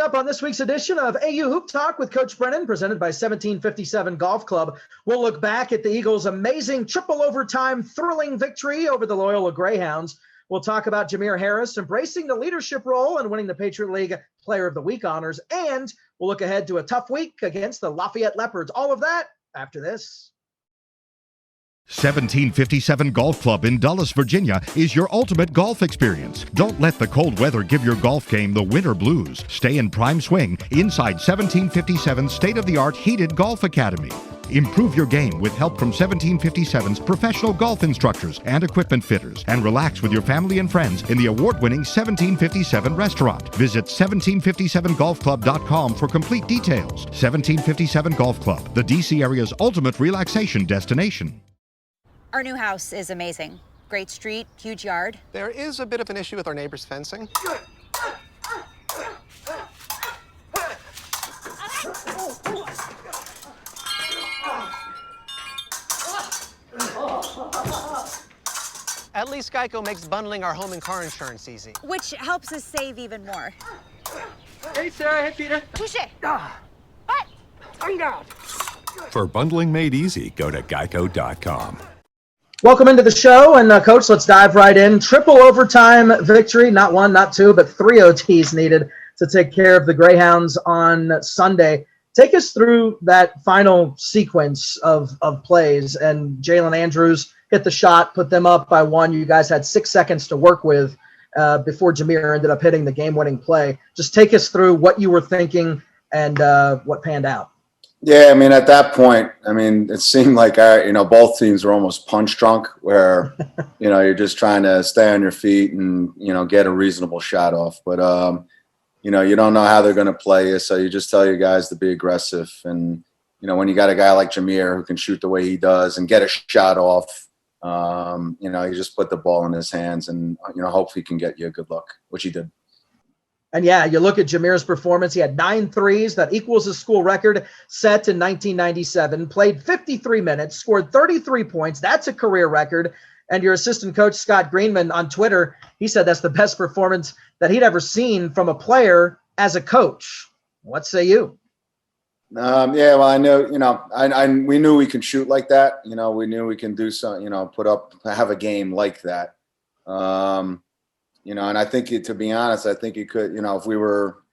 up on this week's edition of AU Hoop Talk with Coach Brennan, presented by 1757 Golf Club. We'll look back at the Eagles' amazing triple overtime thrilling victory over the Loyola Greyhounds. We'll talk about Jamir Harris embracing the leadership role and winning the Patriot League Player of the Week honors. And we'll look ahead to a tough week against the Lafayette Leopards. All of that after this. 1757 Golf Club in Dulles, Virginia is your ultimate golf experience. Don't let the cold weather give your golf game the winter blues. Stay in prime swing inside 1757's state-of-the-art heated golf academy. Improve your game with help from 1757's professional golf instructors and equipment fitters, and relax with your family and friends in the award-winning 1757 restaurant. Visit 1757golfclub.com for complete details. 1757 Golf Club, the DC area's ultimate relaxation destination. Our new house is amazing. Great street, huge yard. There is a bit of an issue with our neighbor's fencing. At least Geico makes bundling our home and car insurance easy. Which helps us save even more. Hey, Sarah. Hey, Peter. Touche. What? Tongue out. For bundling made easy, go to geico.com. Welcome into the show, and Coach, let's dive right in. Triple overtime victory, not one, not two, but 3 OTs needed to take care of the Greyhounds on Sunday. Take us through that final sequence of plays, and Jalen Andrews hit the shot, put them up by 1. You guys had 6 seconds to work with before Jamir ended up hitting the game-winning play. Just take us through what you were thinking and what panned out. Yeah, I mean, at that point, it seemed like both teams were almost punch drunk, where you're just trying to stay on your feet and get a reasonable shot off. But you don't know how they're going to play you, so you just tell your guys to be aggressive. And when you got a guy like Jamir who can shoot the way he does and get a shot off, you just put the ball in his hands and hopefully he can get you a good look, which he did. And yeah, you look at Jamir's performance. He had 9 threes. That equals his school record set in 1997. Played 53 minutes, scored 33 points. That's a career record. And your assistant coach, Scott Greenman, on Twitter, he said that's the best performance that he'd ever seen from a player as a coach. What say you? Yeah, well, I know, we knew we could shoot like that. We knew we can do some, have a game like that. And I think, to be honest, I think he could, if we were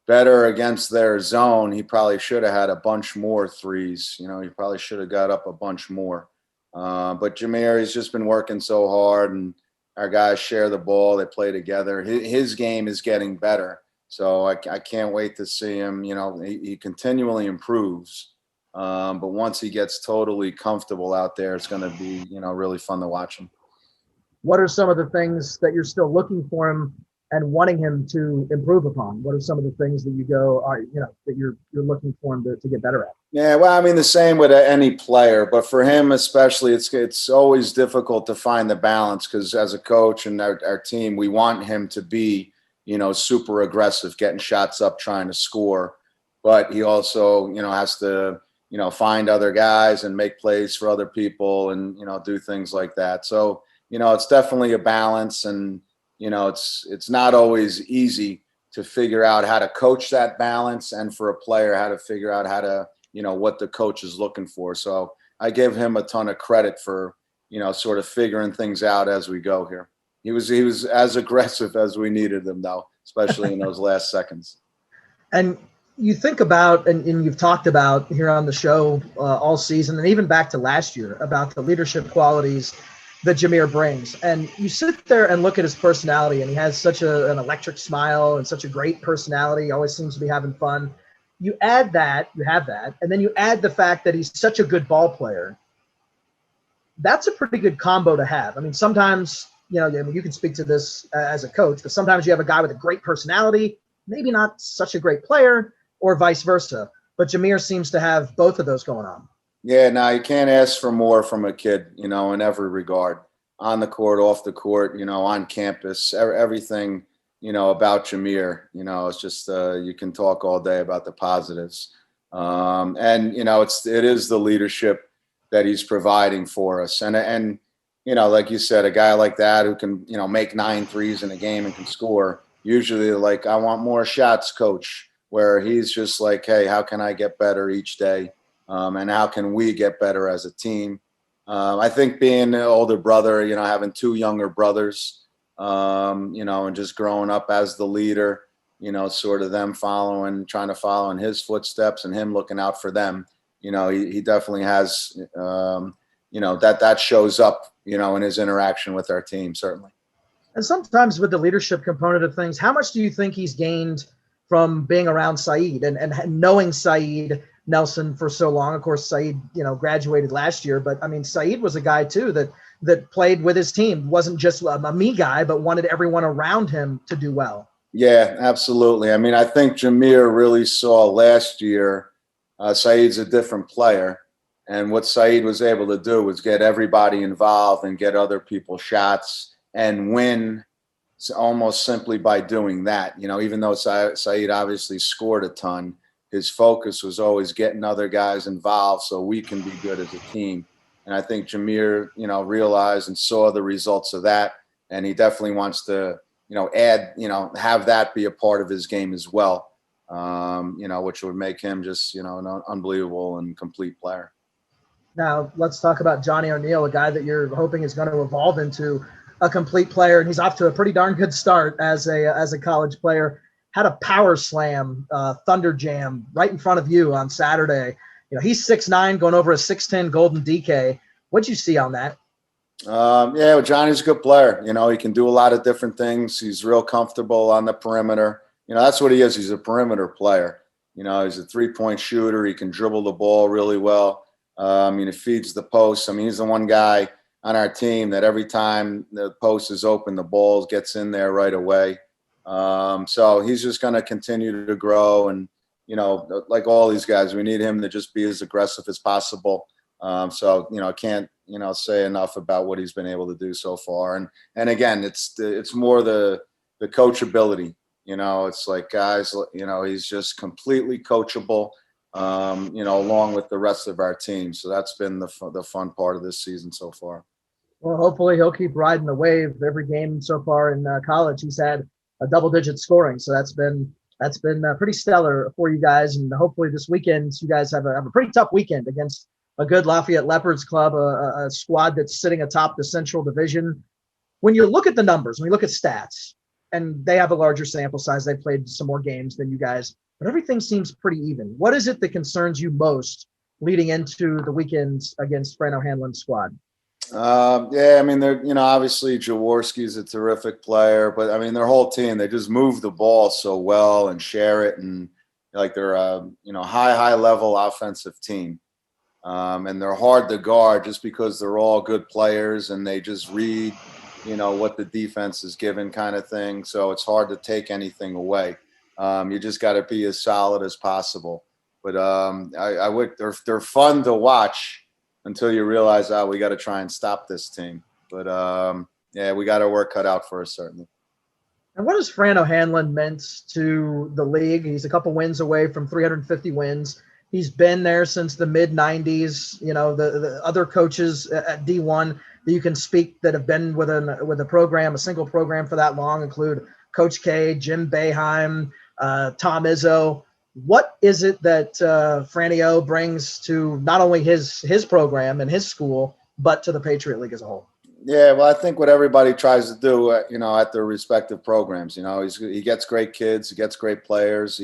better against their zone, he probably should have had a bunch more threes. He probably should have got up a bunch more. But Jamir, he's just been working so hard, and our guys share the ball. They play together. His game is getting better. So I can't wait to see him. He continually improves. But once he gets totally comfortable out there, it's going to be, really fun to watch him. What are some of the things that you're still looking for him and wanting him to improve upon? What are some of the things that you go, that you're looking for him to get better at? Yeah, well, the same with any player, but for him especially, it's always difficult to find the balance, because as a coach and our team, we want him to be, super aggressive, getting shots up, trying to score, but he also, has to, find other guys and make plays for other people and, do things like that. So, it's definitely a balance, and, it's not always easy to figure out how to coach that balance, and for a player, how to figure out how to, what the coach is looking for. So I give him a ton of credit for, sort of figuring things out as we go here. He was as aggressive as we needed him, though, especially in those last seconds. And you think about, and you've talked about here on the show all season, and even back to last year, about the leadership qualities that Jamir brings. And you sit there and look at his personality, and he has such an electric smile and such a great personality. He always seems to be having fun. You have that, and then you add the fact that he's such a good ball player. That's a pretty good combo to have. Sometimes, you can speak to this as a coach, but sometimes you have a guy with a great personality, maybe not such a great player, or vice versa. But Jamir seems to have both of those going on. Yeah, no, you can't ask for more from a kid, in every regard. On the court, off the court, on campus, everything, about Jamir. It's just you can talk all day about the positives. And, it is the leadership that he's providing for us. And like you said, a guy like that who can, make 9 threes in a game and can score, usually like, I want more shots, coach. where he's just like, hey, how can I get better each day? And how can we get better as a team? I think being an older brother, having two younger brothers, and just growing up as the leader, sort of them trying to follow in his footsteps and him looking out for them. He definitely has, that shows up, in his interaction with our team, certainly. And sometimes with the leadership component of things, how much do you think he's gained from being around Saeed and knowing Saeed Nelson for so long? Of course, Saeed, graduated last year, but I mean, Saeed was a guy too that played with his team, wasn't just a me guy, but wanted everyone around him to do well. Yeah, absolutely. I mean, I think Jamir really saw last year, Saeed's a different player. And what Saeed was able to do was get everybody involved and get other people shots and win almost simply by doing that. Even though Saeed obviously scored a ton, his focus was always getting other guys involved so we can be good as a team. And I think Jamir, realized and saw the results of that. And he definitely wants to, add, have that be a part of his game as well, which would make him just, an unbelievable and complete player. Now, let's talk about Johnny O'Neal, a guy that you're hoping is going to evolve into a complete player. And he's off to a pretty darn good start as a college player. Had a power slam, thunder jam right in front of you on Saturday. He's 6'9", going over a 6'10" Golden DK. What'd you see on that? Well, Johnny's a good player. He can do a lot of different things. He's real comfortable on the perimeter. That's what he is. He's a perimeter player. He's a three-point shooter. He can dribble the ball really well. He feeds the post. He's the one guy on our team that every time the post is open, the ball gets in there right away. So he's just going to continue to grow. And, like all these guys, we need him to just be as aggressive as possible. I can't, say enough about what he's been able to do so far. And again, it's more the coachability. It's like, guys, he's just completely coachable, along with the rest of our team. So that's been the fun part of this season so far. Well, hopefully he'll keep riding the wave. Every game so far in college, he's had a double-digit scoring. So that's been pretty stellar for you guys. And hopefully this weekend, you guys have a pretty tough weekend against a good Lafayette Leopards club, a squad that's sitting atop the Central Division. When you look at the numbers, when you look at stats, and they have a larger sample size, they played some more games than you guys, but everything seems pretty even. What is it that concerns you most leading into the weekends against Fran O'Hanlon's squad? They're, obviously Jaworski's a terrific player, but their whole team, they just move the ball so well and share it. And like they're a, high level offensive team. And they're hard to guard just because they're all good players and they just read, what the defense is given kind of thing. So it's hard to take anything away. You just got to be as solid as possible. But they're fun to watch until you realize, we got to try and stop this team. But we got our work cut out for us, certainly. And what has Fran O'Hanlon meant to the league? He's a couple wins away from 350 wins. He's been there since the mid-'90s. The other coaches at D1 that you can speak that have been with a program, a single program for that long, include Coach K, Jim Boeheim, Tom Izzo. What is it that Franny O brings to not only his program and his school, but to the Patriot League as a whole? Yeah, well, I think what everybody tries to do, at their respective programs, he gets great kids, he gets great players.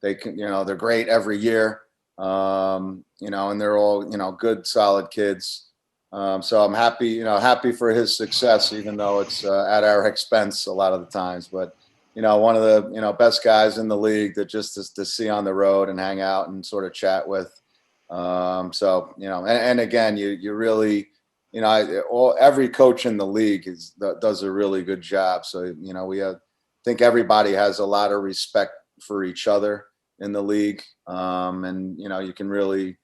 They can, they're great every year, and they're all, good, solid kids. So I'm happy for his success, even though it's at our expense a lot of the times. But, one of the, best guys in the league that just to see on the road and hang out and sort of chat with. And again, you really, every coach in the league does a really good job. So, think everybody has a lot of respect for each other in the league. And, you can really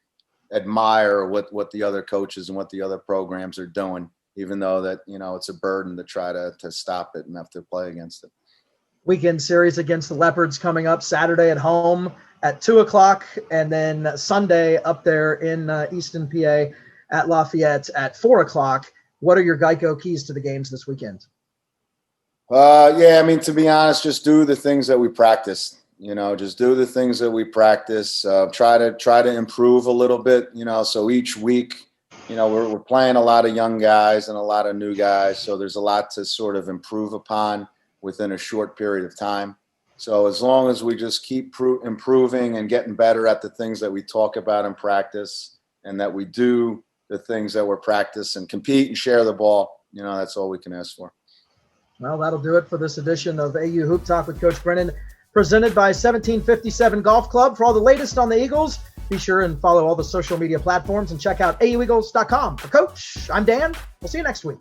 admire what the other coaches and what the other programs are doing, even though that, it's a burden to try to stop it and have to play against it. Weekend series against the Leopards coming up Saturday at home at 2:00, and then Sunday up there in Easton, PA at Lafayette at 4:00. What are your Geico keys to the games this weekend? To be honest, just do the things that we practice. just do the things that we practice, try to improve a little bit, so each week, we're playing a lot of young guys and a lot of new guys. So there's a lot to sort of improve upon within a short period of time. So as long as we just keep improving and getting better at the things that we talk about in practice, and that we do the things that we're practice and compete and share the ball, that's all we can ask for. Well, that'll do it for this edition of AU Hoop Talk with Coach Brennan, presented by 1757 Golf Club. For all the latest on the Eagles, be sure and follow all the social media platforms and check out aueagles.com. For Coach, I'm Dan. We'll see you next week.